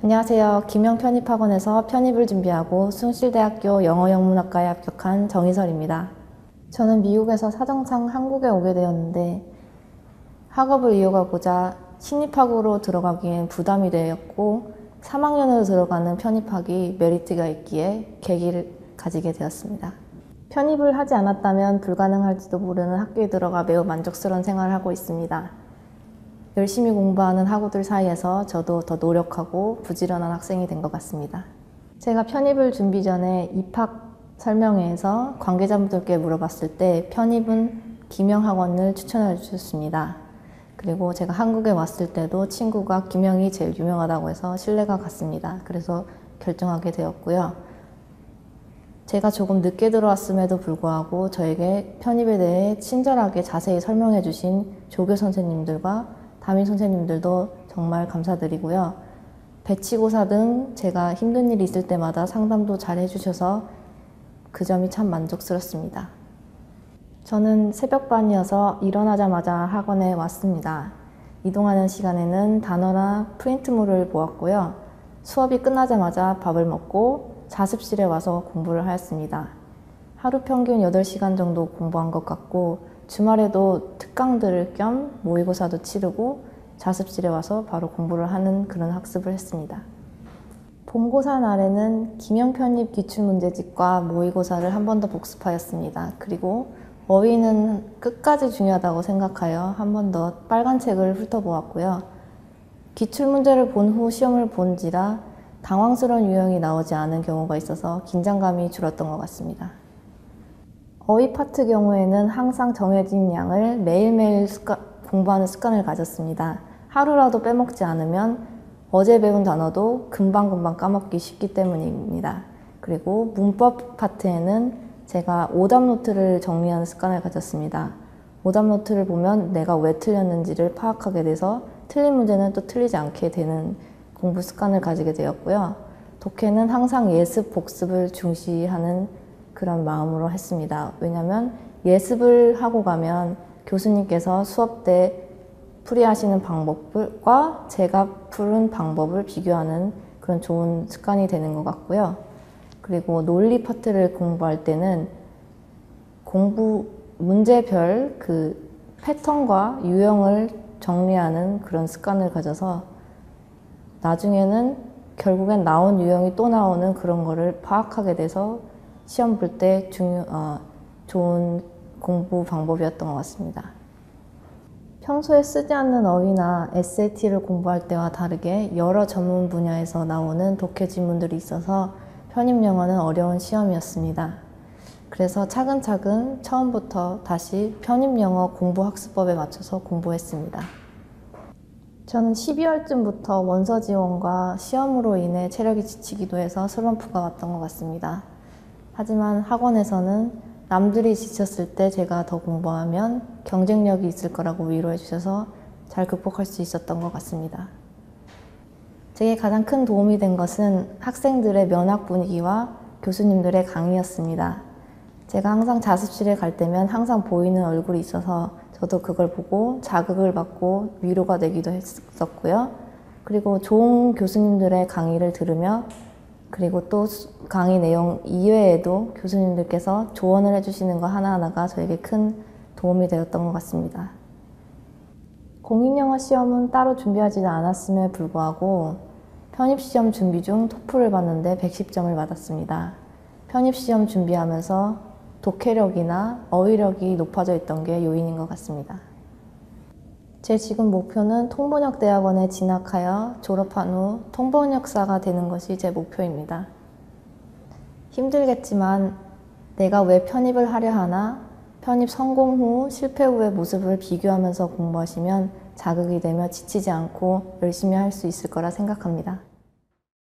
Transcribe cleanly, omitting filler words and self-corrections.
안녕하세요. 김영 편입학원에서 편입을 준비하고 숭실대학교 영어영문학과에 합격한 정희설입니다. 저는 미국에서 사정상 한국에 오게 되었는데 학업을 이어가고자 신입학으로 들어가기엔 부담이 되었고 3학년으로 들어가는 편입학이 메리트가 있기에 계기를 가지게 되었습니다. 편입을 하지 않았다면 불가능할지도 모르는 학교에 들어가 매우 만족스러운 생활을 하고 있습니다. 열심히 공부하는 학우들 사이에서 저도 더 노력하고 부지런한 학생이 된 것 같습니다. 제가 편입을 준비 전에 입학 설명회에서 관계자분들께 물어봤을 때 편입은 김영학원을 추천해 주셨습니다. 그리고 제가 한국에 왔을 때도 친구가 김영이 제일 유명하다고 해서 신뢰가 갔습니다. 그래서 결정하게 되었고요. 제가 조금 늦게 들어왔음에도 불구하고 저에게 편입에 대해 친절하게 자세히 설명해 주신 조교 선생님들과 담임 선생님들도 정말 감사드리고요. 배치고사 등 제가 힘든 일이 있을 때마다 상담도 잘 해주셔서 그 점이 참 만족스럽습니다. 저는 새벽반이어서 일어나자마자 학원에 왔습니다. 이동하는 시간에는 단어나 프린트물을 보았고요. 수업이 끝나자마자 밥을 먹고 자습실에 와서 공부를 하였습니다. 하루 평균 8시간 정도 공부한 것 같고 주말에도 특강 들을 겸 모의고사도 치르고 자습실에 와서 바로 공부를 하는 그런 학습을 했습니다. 본고사 날에는 김영 편입 기출문제집과 모의고사를 한 번 더 복습하였습니다. 그리고 어휘는 끝까지 중요하다고 생각하여 한 번 더 빨간 책을 훑어보았고요. 기출문제를 본 후 시험을 본지라 당황스러운 유형이 나오지 않은 경우가 있어서 긴장감이 줄었던 것 같습니다. 어휘 파트 경우에는 항상 정해진 양을 매일매일 공부하는 습관을 가졌습니다. 하루라도 빼먹지 않으면 어제 배운 단어도 금방금방 까먹기 쉽기 때문입니다. 그리고 문법 파트에는 제가 오답 노트를 정리하는 습관을 가졌습니다. 오답 노트를 보면 내가 왜 틀렸는지를 파악하게 돼서 틀린 문제는 또 틀리지 않게 되는 공부 습관을 가지게 되었고요. 독해는 항상 예습, 복습을 중시하는 그런 마음으로 했습니다. 왜냐하면 예습을 하고 가면 교수님께서 수업 때 풀이하시는 방법과 제가 푸는 방법을 비교하는 그런 좋은 습관이 되는 것 같고요. 그리고 논리 파트를 공부할 때는 공부 문제별 그 패턴과 유형을 정리하는 그런 습관을 가져서 나중에는 결국엔 나온 유형이 또 나오는 그런 거를 파악하게 돼서 시험 볼 때 좋은 공부 방법이었던 것 같습니다. 평소에 쓰지 않는 어휘나 SAT를 공부할 때와 다르게 여러 전문 분야에서 나오는 독해 지문들이 있어서 편입영어는 어려운 시험이었습니다. 그래서 차근차근 처음부터 다시 편입영어 공부학습법에 맞춰서 공부했습니다. 저는 12월쯤부터 원서 지원과 시험으로 인해 체력이 지치기도 해서 슬럼프가 왔던 것 같습니다. 하지만 학원에서는 남들이 지쳤을 때 제가 더 공부하면 경쟁력이 있을 거라고 위로해 주셔서 잘 극복할 수 있었던 것 같습니다. 제게 가장 큰 도움이 된 것은 학생들의 면학 분위기와 교수님들의 강의였습니다. 제가 항상 자습실에 갈 때면 항상 보이는 얼굴이 있어서 저도 그걸 보고 자극을 받고 위로가 되기도 했었고요. 그리고 좋은 교수님들의 강의를 들으며 그리고 또 강의 내용 이외에도 교수님들께서 조언을 해주시는 거 하나하나가 저에게 큰 도움이 되었던 것 같습니다. 공인영어 시험은 따로 준비하지 않았음에 불구하고 편입시험 준비 중 토플을 봤는데 110점을 받았습니다. 편입시험 준비하면서 독해력이나 어휘력이 높아져 있던 게 요인인 것 같습니다. 제 지금 목표는 통번역대학원에 진학하여 졸업한 후 통번역사가 되는 것이 제 목표입니다. 힘들겠지만 내가 왜 편입을 하려 하나 편입 성공 후 실패 후의 모습을 비교하면서 공부하시면 자극이 되며 지치지 않고 열심히 할 수 있을 거라 생각합니다.